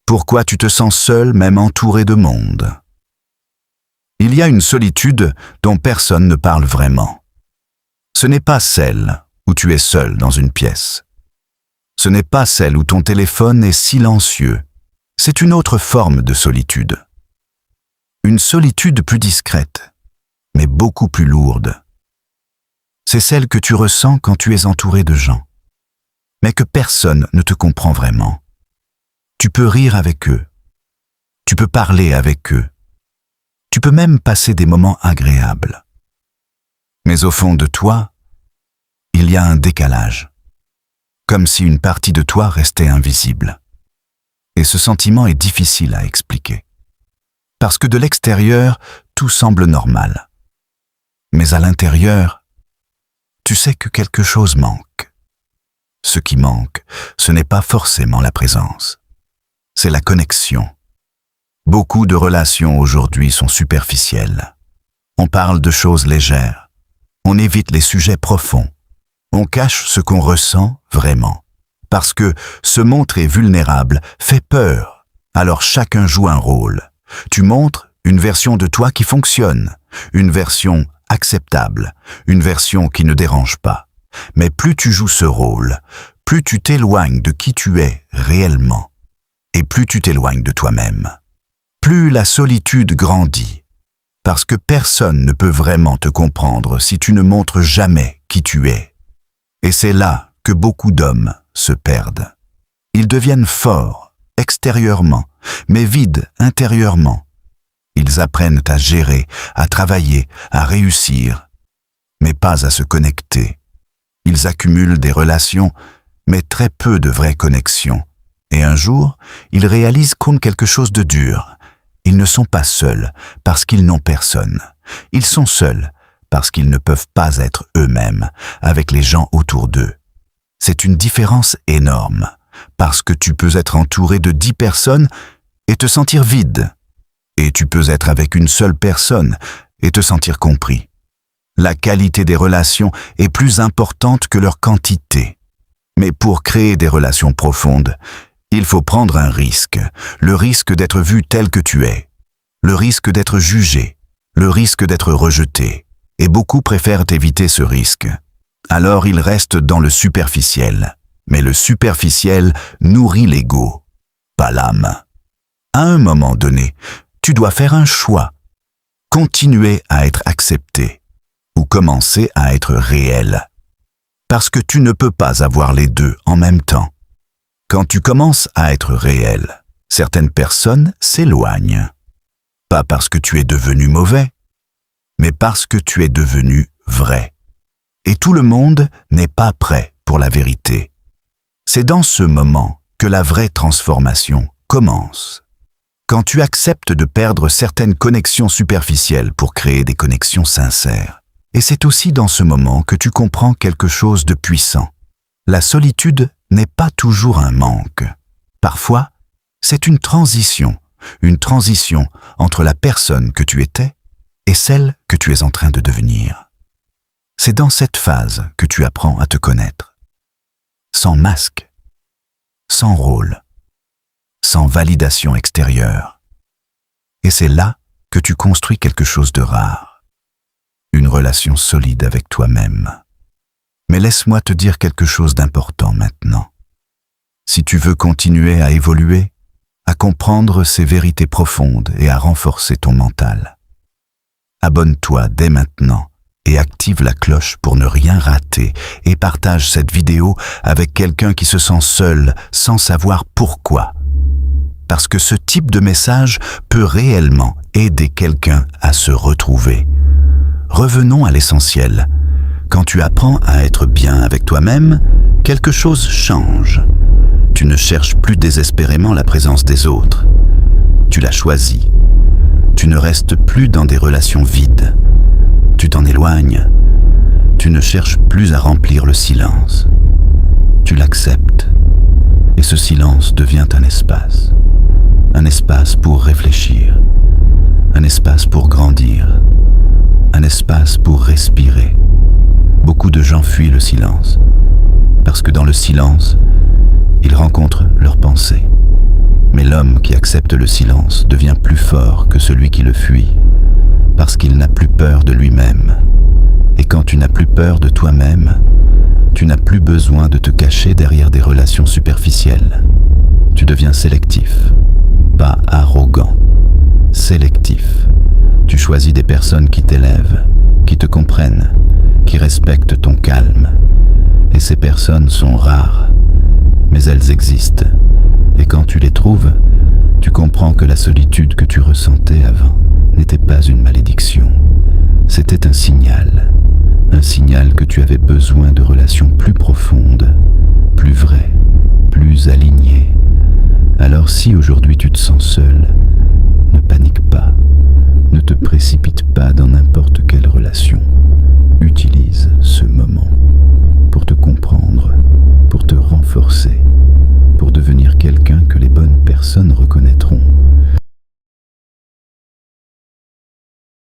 Pourquoi tu te sens seul même entouré de monde? Il y a une solitude dont personne ne parle vraiment. Ce n'est pas celle où tu es seul dans une pièce. Ce n'est pas celle où ton téléphone est silencieux. C'est une autre forme de solitude. Une solitude plus discrète, mais beaucoup plus lourde. C'est celle que tu ressens quand tu es entouré de gens, mais que personne ne te comprend vraiment. Tu peux rire avec eux, tu peux parler avec eux, tu peux même passer des moments agréables. Mais au fond de toi, il y a un décalage, comme si une partie de toi restait invisible. Et ce sentiment est difficile à expliquer. Parce que de l'extérieur, tout semble normal. Mais à l'intérieur, tu sais que quelque chose manque. Ce qui manque, ce n'est pas forcément la présence. C'est la connexion. Beaucoup de relations aujourd'hui sont superficielles. On parle de choses légères. On évite les sujets profonds. On cache ce qu'on ressent vraiment. Parce que se montrer vulnérable fait peur. Alors chacun joue un rôle. Tu montres une version de toi qui fonctionne, une version acceptable, une version qui ne dérange pas. Mais plus tu joues ce rôle, plus tu t'éloignes de qui tu es réellement. Et plus tu t'éloignes de toi-même. Plus la solitude grandit. Parce que personne ne peut vraiment te comprendre si tu ne montres jamais qui tu es. Et c'est là que beaucoup d'hommes se perdent. Ils deviennent forts, extérieurement, mais vides intérieurement. Ils apprennent à gérer, à travailler, à réussir, mais pas à se connecter. Ils accumulent des relations, mais très peu de vraies connexions. Et un jour, ils réalisent qu'ont quelque chose de dur. Ils ne sont pas seuls parce qu'ils n'ont personne. Ils sont seuls parce qu'ils ne peuvent pas être eux-mêmes avec les gens autour d'eux. C'est une différence énorme, parce que tu peux être entouré de 10 personnes et te sentir vide. Et tu peux être avec une seule personne et te sentir compris. La qualité des relations est plus importante que leur quantité. Mais pour créer des relations profondes, il faut prendre un risque, le risque d'être vu tel que tu es, le risque d'être jugé, le risque d'être rejeté. Et beaucoup préfèrent éviter ce risque. Alors ils restent dans le superficiel. Mais le superficiel nourrit l'ego, pas l'âme. À un moment donné, tu dois faire un choix. Continuer à être accepté ou commencer à être réel. Parce que tu ne peux pas avoir les deux en même temps. Quand tu commences à être réel, certaines personnes s'éloignent. Pas parce que tu es devenu mauvais, mais parce que tu es devenu vrai. Et tout le monde n'est pas prêt pour la vérité. C'est dans ce moment que la vraie transformation commence. Quand tu acceptes de perdre certaines connexions superficielles pour créer des connexions sincères. Et c'est aussi dans ce moment que tu comprends quelque chose de puissant. La solitude n'est pas toujours un manque. Parfois, c'est une transition entre la personne que tu étais et celle que tu es en train de devenir. C'est dans cette phase que tu apprends à te connaître. Sans masque, sans rôle, sans validation extérieure. Et c'est là que tu construis quelque chose de rare. Une relation solide avec toi-même. Mais laisse-moi te dire quelque chose d'important maintenant. Si tu veux continuer à évoluer, à comprendre ces vérités profondes et à renforcer ton mental, abonne-toi dès maintenant et active la cloche pour ne rien rater et partage cette vidéo avec quelqu'un qui se sent seul sans savoir pourquoi. Parce que ce type de message peut réellement aider quelqu'un à se retrouver. Revenons à l'essentiel. Quand tu apprends à être bien avec toi-même, quelque chose change. Tu ne cherches plus désespérément la présence des autres. Tu la choisis. Tu ne restes plus dans des relations vides. Tu t'en éloignes. Tu ne cherches plus à remplir le silence. Tu l'acceptes. Et ce silence devient un espace. Un espace pour réfléchir. Un espace pour grandir. Un espace pour respirer. Beaucoup de gens fuient le silence. Parce que dans le silence, ils rencontrent leurs pensées. Mais l'homme qui accepte le silence devient plus fort que celui qui le fuit, parce qu'il n'a plus peur de lui-même. Et quand tu n'as plus peur de toi-même, tu n'as plus besoin de te cacher derrière des relations superficielles. Tu deviens sélectif, pas arrogant, sélectif. Tu choisis des personnes qui t'élèvent, qui te comprennent, qui respectent ton calme. Et ces personnes sont rares, mais elles existent. Et quand tu les trouves, tu comprends que la solitude que tu ressentais avant n'était pas une malédiction. C'était un signal que tu avais besoin de relations plus profondes, plus vraies, plus alignées. Alors si aujourd'hui tu te sens seul, ne panique pas, ne te précipite pas dans n'importe quelle relation. Utilise ce moment pour te comprendre, pour te renforcer, pour devenir quelqu'un que les bonnes personnes reconnaissent.